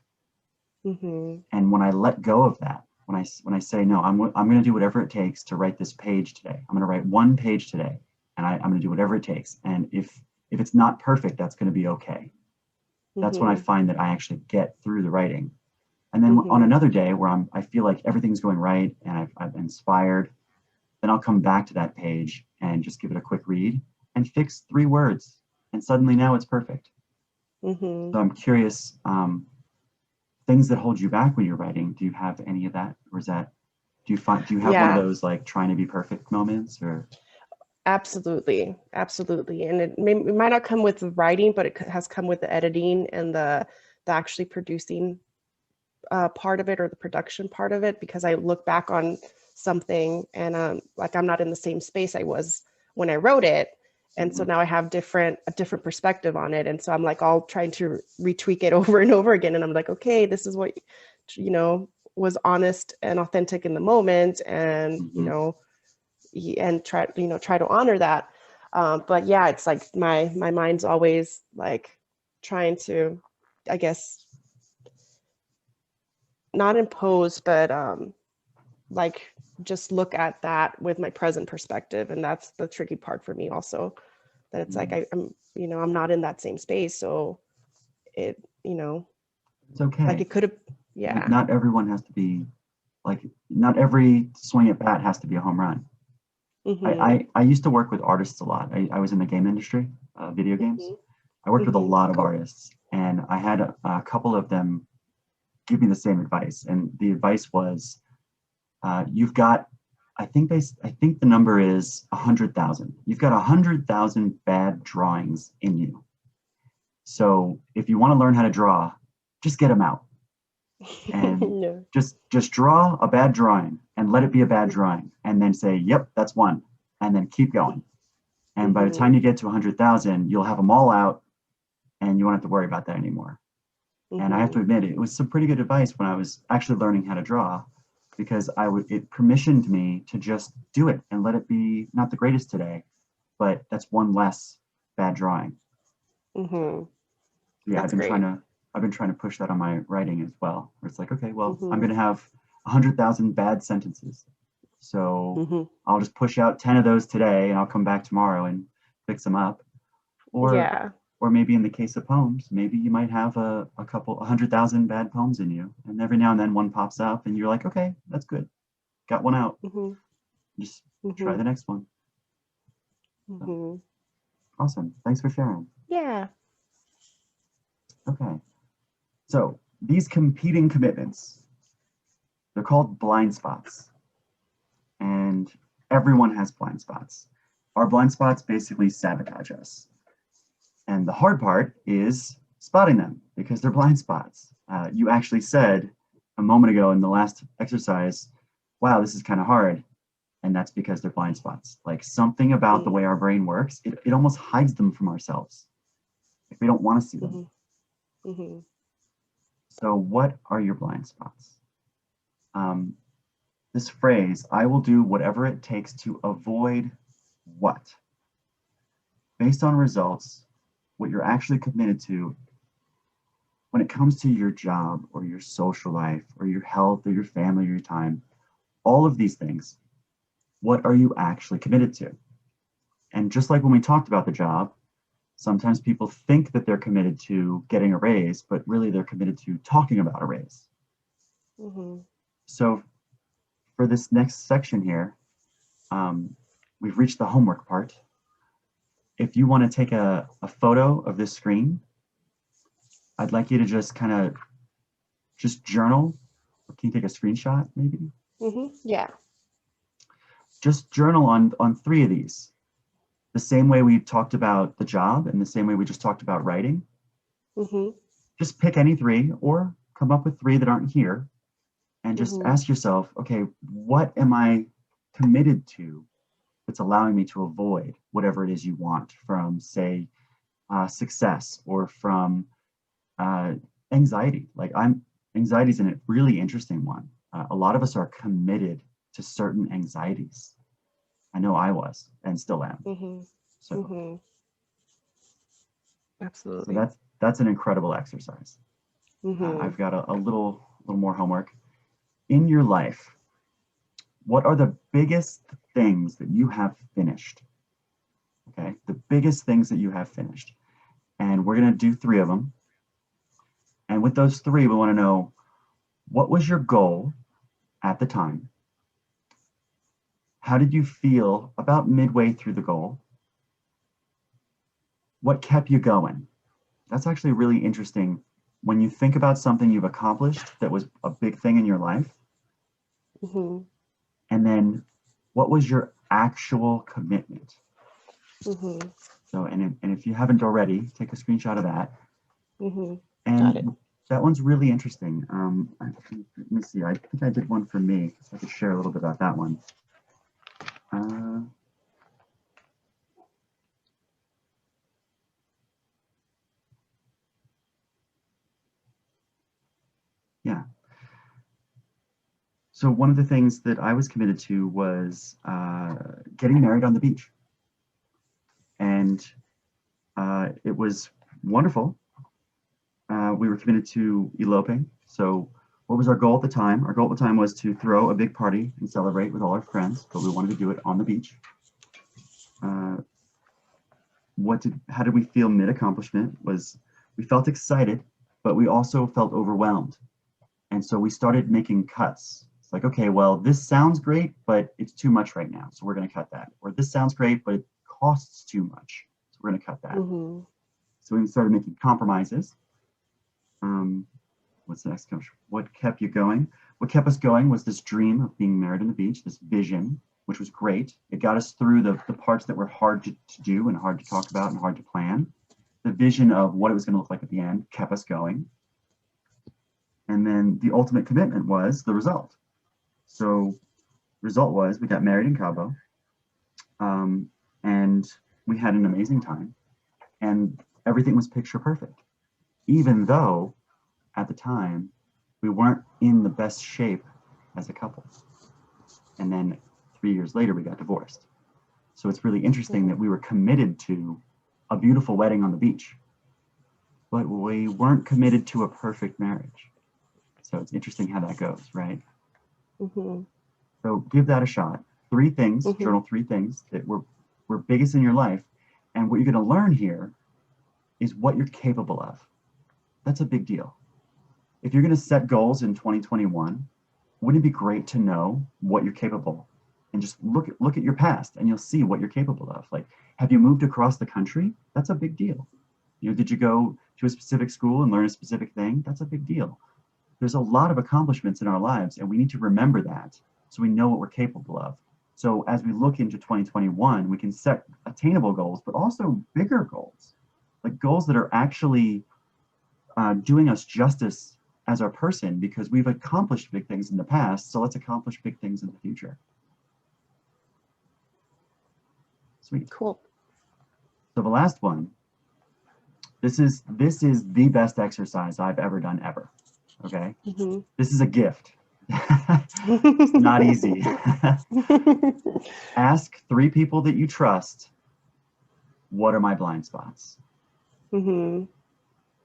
And when I let go of that, when I say no, I'm going to do whatever it takes to write this page today. I'm going to write one page today, and I'm going to do whatever it takes. And if it's not perfect, that's going to be okay. That's when I find that I actually get through the writing. And then on another day where I feel like everything's going right and I've been inspired, then I'll come back to that page and just give it a quick read and fix 3 words, and suddenly now it's perfect. So I'm curious, things that hold you back when you're writing, do you have any of that? Or do you have one of those like trying to be perfect moments? Or Absolutely. And it might not come with the writing, but it has come with the editing and the actually producing part of it, or the production part of it, because I look back on something and like I'm not in the same space I was when I wrote it. And so now I have a different perspective on it. And so I'm like all trying to retweak it over and over again. And I'm like, okay, this is what, was honest and authentic in the moment. And, and try to honor that. But yeah, it's like my mind's always like trying to, I guess, not impose, but like just look at that with my present perspective. And that's the tricky part for me also, that it's like I'm not in that same space. So it's okay. Like it could have, yeah. Not everyone has to be like, not every swing at bat has to be a home run. I used to work with artists a lot. I was in the game industry, video games. I worked with a lot of artists, and I had a couple of them give me the same advice. And the advice was, you've got I think the number is 100,000. You've got 100,000 bad drawings in you. So if you want to learn how to draw, just get them out and Yeah. just draw a bad drawing and let it be a bad drawing, and then say, "Yep, that's one," and then keep going. And by the time you get to 100,000, you'll have them all out, and you won't have to worry about that anymore. And I have to admit, it was some pretty good advice when I was actually learning how to draw, because it permissioned me to just do it and let it be not the greatest today, but that's one less bad drawing. Mm-hmm. Yeah, That's great. I've been trying to push that on my writing as well. Where it's like, okay, well, I'm going to have 100,000 bad sentences, so I'll just push out 10 of those today, and I'll come back tomorrow and fix them up. Yeah. Or maybe in the case of poems, maybe you might have a couple 100,000 bad poems in you, and every now and then one pops up, and you're like, okay, that's good, got one out. Just try the next one. So, awesome, thanks for sharing. Yeah. Okay, so these competing commitments, they're called blind spots, and everyone has blind spots. Our blind spots basically sabotage us. And the hard part is spotting them, because they're blind spots. You actually said a moment ago in the last exercise, wow, this is kind of hard. And that's because they're blind spots. Like, something about the way our brain works, it almost hides them from ourselves. Like, we don't want to see them. So what are your blind spots? This phrase, I will do whatever it takes to avoid what? Based on results, what you're actually committed to when it comes to your job or your social life or your health or your family or your time, all of these things, what are you actually committed to? And just like when we talked about the job, sometimes people think that they're committed to getting a raise, but really they're committed to talking about a raise. So for this next section here, we've reached the homework part. If you want to take a photo of this screen, I'd like you to just kind of just journal. Can you take a screenshot maybe? Yeah. Just journal on 3 of these. The same way we talked about the job and the same way we just talked about writing. Just pick any 3 or come up with 3 that aren't here, and just ask yourself, okay, what am I committed to that's allowing me to avoid whatever it is you want from, say, success, or from anxiety. Like, anxiety is a really interesting one. A lot of us are committed to certain anxieties. I know I was and still am. So, Absolutely. so that's an incredible exercise. I've got a little more homework. In your life, what are the biggest things that you have finished? Okay, the biggest things that you have finished. And we're going to do 3 of them. And with those 3, we want to know, what was your goal at the time? How did you feel about midway through the goal? What kept you going? That's actually really interesting. When you think about something you've accomplished that was a big thing in your life, and then what was your actual commitment? So, and if you haven't already, take a screenshot of that. Got it. And that one's really interesting. Let me see. I think I did one for me, so I could share a little bit about that one. Yeah. So one of the things that I was committed to was getting married on the beach. And it was wonderful. We were committed to eloping. So what was our goal at the time? Our goal at the time was to throw a big party and celebrate with all our friends, but we wanted to do it on the beach. How did we feel mid-accomplishment? We felt excited, but we also felt overwhelmed. And so we started making cuts. It's like, okay, well, this sounds great, but it's too much right now, so we're going to cut that. Or this sounds great, but it costs too much, so we're going to cut that. So we started making compromises. What's the next question? What kept you going? what kept us going was this dream of being married on the beach, this vision, which was great. It got us through the parts that were hard to do and hard to talk about and hard to plan. The vision of what it was going to look like at the end kept us going. And then the ultimate commitment was the result. So result was we got married in Cabo, and we had an amazing time, and everything was picture perfect, even though at the time we weren't in the best shape as a couple. And then 3 years later, we got divorced. So it's really interesting that we were committed to a beautiful wedding on the beach, but we weren't committed to a perfect marriage. So it's interesting how that goes, right? Mm-hmm. So give that a shot. 3 things, journal 3 things that were biggest in your life. And what you're going to learn here is what you're capable of. That's a big deal. If you're going to set goals in 2021, wouldn't it be great to know what you're capable? And just look at your past and you'll see what you're capable of. Like, have you moved across the country? That's a big deal. You know, did you go to a specific school and learn a specific thing? That's a big deal. There's a lot of accomplishments in our lives, and we need to remember that so we know what we're capable of. So as we look into 2021, we can set attainable goals, but also bigger goals, like goals that are actually doing us justice as our person, because we've accomplished big things in the past. So let's accomplish big things in the future. Sweet. Cool. So the last one, this is the best exercise I've ever done ever. Okay. Mm-hmm. This is a gift. It's not easy. Ask 3 people that you trust, what are my blind spots? Mm-hmm.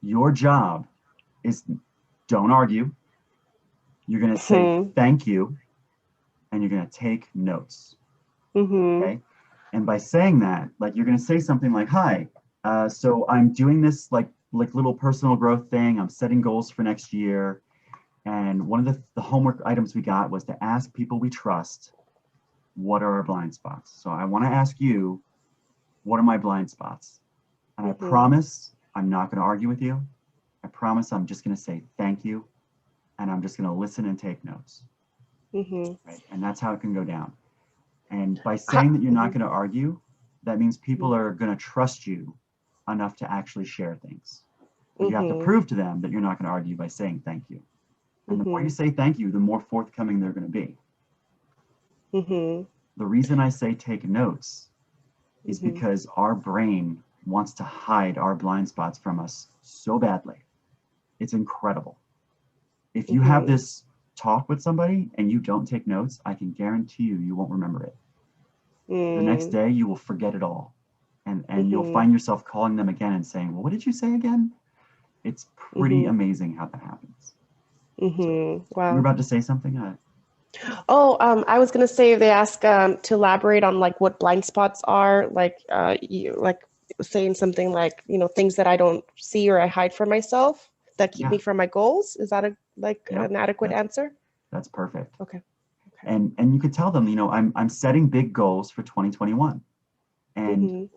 Your job is, don't argue. You're going to say thank you, and you're going to take notes. Mm-hmm. Okay. And by saying that, like, you're going to say something like, hi, so I'm doing this like little personal growth thing. I'm setting goals for next year. And one of the homework items we got was to ask people we trust, what are our blind spots? So I want to ask you, what are my blind spots? And I promise I'm not going to argue with you. I promise I'm just going to say thank you. And I'm just going to listen and take notes. Right? And that's how it can go down. And by saying that you're not going to argue, that means people are going to trust you enough to actually share things. But you have to prove to them that you're not going to argue by saying thank you. And the more you say thank you, the more forthcoming they're going to be. The reason I say take notes is because our brain wants to hide our blind spots from us so badly. It's incredible. If you have this talk with somebody and you don't take notes, I can guarantee you won't remember it. The next day you will forget it all. And you'll find yourself calling them again and saying, well, what did you say again? It's pretty amazing how that happens. So, Wow. you're about to say something? I was gonna say, if they ask to elaborate on like what blind spots are, like you like saying something like, you know, things that I don't see or I hide from myself that keep me from my goals. Is that an adequate answer? That's perfect. Okay. And you could tell them, you know, I'm setting big goals for 2021. And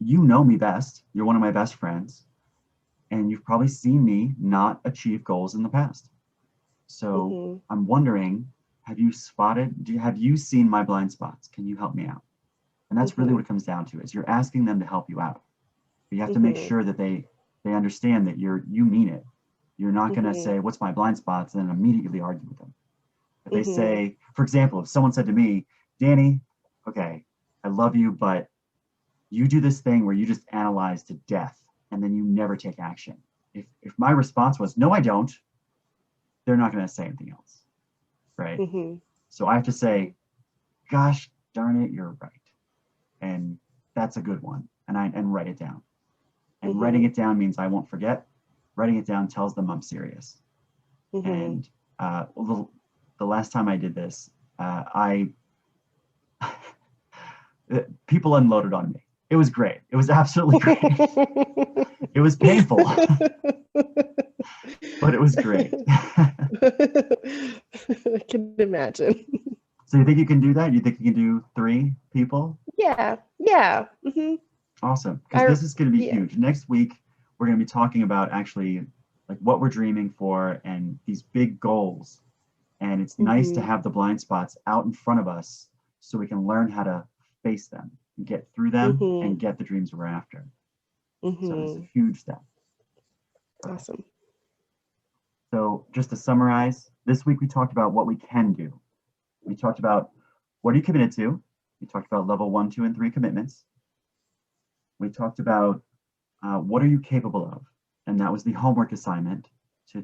you know me best. You're one of my best friends. And you've probably seen me not achieve goals in the past. So I'm wondering, have you seen my blind spots? Can you help me out? And that's really what it comes down to, is you're asking them to help you out. But you have to make sure that they understand that you mean it. You're not going to say, what's my blind spots, and then immediately argue with them. If they say, for example, if someone said to me, Danny, okay, I love you, but you do this thing where you just analyze to death and then you never take action. If my response was, no, I don't, they're not going to say anything else, right? So I have to say, gosh darn it, you're right. And that's a good one. And write it down. And writing it down means I won't forget. Writing it down tells them I'm serious. And the last time I did this, people unloaded on me. It was great. It was absolutely great. It was painful, but it was great. I can imagine. So you think you can do that? You think you can do 3 people? Yeah. Awesome. Because this is going to be huge. Next week, we're going to be talking about actually like what we're dreaming for and these big goals And it's nice to have the blind spots out in front of us so we can learn how to face them, get through them, and get the dreams we're after. So it's a huge step. Awesome. So just to summarize, this week we talked about what we can do. We talked about what are you committed to? We talked about level 1, 2, and 3 commitments. We talked about what are you capable of? And that was the homework assignment to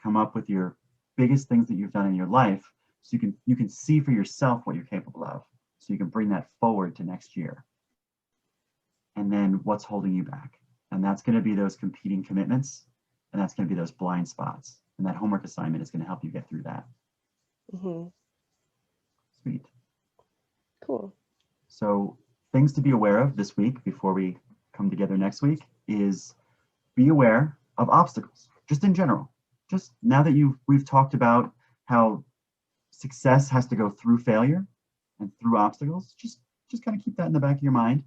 come up with your biggest things that you've done in your life so you can see for yourself what you're capable of. So you can bring that forward to next year. And then what's holding you back? And that's going to be those competing commitments, and that's going to be those blind spots. And that homework assignment is going to help you get through that. Sweet. Cool. So things to be aware of this week before we come together next week is be aware of obstacles, just in general. Just now that we've talked about how success has to go through failure and through obstacles, just kind of keep that in the back of your mind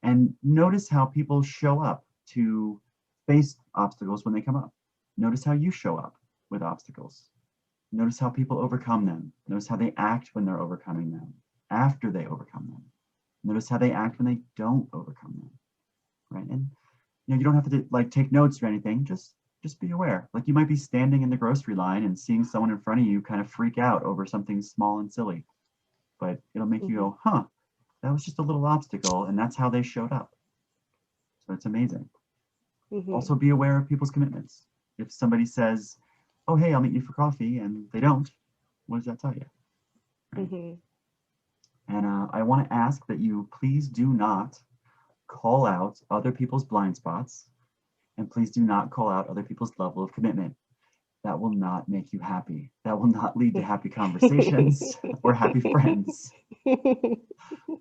and notice how people show up to face obstacles when they come up. Notice how you show up with obstacles. Notice how people overcome them. Notice how they act when they're overcoming them, after they overcome them. Notice how they act when they don't overcome them, right? And you don't have to like take notes or anything. Just be aware. Like you might be standing in the grocery line and seeing someone in front of you kind of freak out over something small and silly, but it'll make you go, huh, that was just a little obstacle, and that's how they showed up. So it's amazing. Also be aware of people's commitments. If somebody says, oh, hey, I'll meet you for coffee, and they don't, what does that tell you? Right? And I want to ask that you please do not call out other people's blind spots, and please do not call out other people's level of commitment. That will not make you happy. That will not lead to happy conversations or happy friends.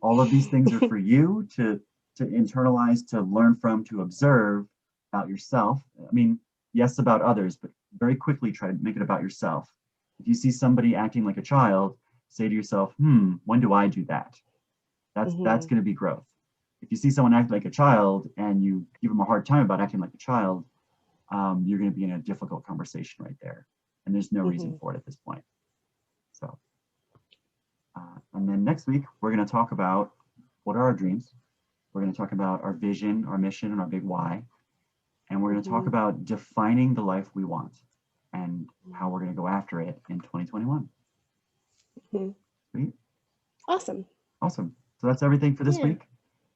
All of these things are for you to internalize, to learn from, to observe about yourself. I mean, yes, about others, but very quickly try to make it about yourself. If you see somebody acting like a child, say to yourself, when do I do that? That's going to be growth. If you see someone act like a child and you give them a hard time about acting like a child, you're going to be in a difficult conversation right there. And there's no reason for it at this point. So, and then next week, we're going to talk about what are our dreams. We're going to talk about our vision, our mission, and our big why. And we're going to talk about defining the life we want and how we're going to go after it in 2021. Sweet. Awesome. So that's everything for this week.